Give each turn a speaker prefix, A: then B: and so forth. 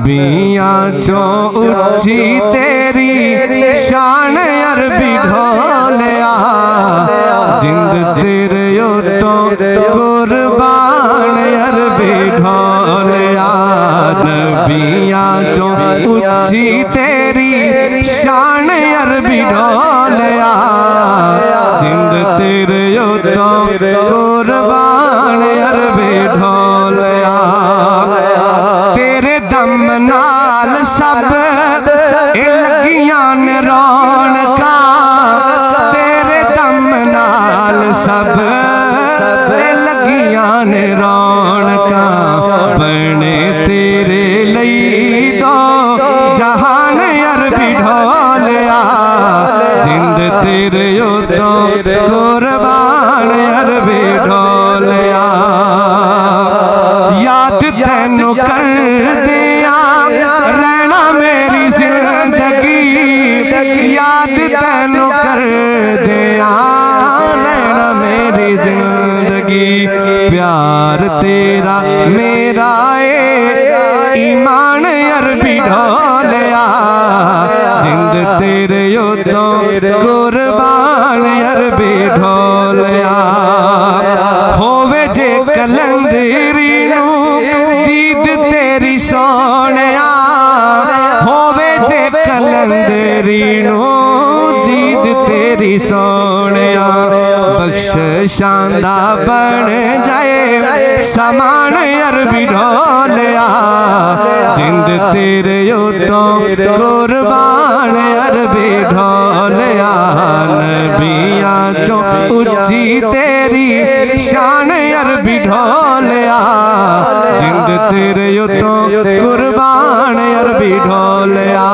A: नबियां चो उच्ची तेरी शान अरबी ढोलिया जिंद तेरे तो कुर्बान अरबी ढोलिया नबियां चो उच्ची तेरी शान अरबी ढोलिया जिंद तेरे तो कुर्बान अरबी ढोलिया तेरे दम नाल सब लगियां ने रौनका तेरे दम नाल सब लगियां ने रौनका बने तेरे लई दो जहान अरबी ढोलिया जिंद तेरे तो कुर्बान अरबी ढोलिया याद तैनू कर दिया रहना मेरी जिंदगी याद तैनू कर दिया रहना मेरी जिंदगी प्यार तेरा मेरा ईमान अरबी ढोलिया जिंद तेरे तो कुर्बान अरबी ढोलिया होवे जे कलंदरी नू दीद तेरी सोनिया होवे जे कलंदरी नू दीद तेरी सोनिया बख्श शांदा बन जाए समान अरबी ढोलिया जिंद तेरे तो कुर्बान अरबी ढोलिया नबियां चो उच्ची तेरी शान अरबी ढोलिया जिंद तेरे तो कुर्बान अरबी ढोलिया।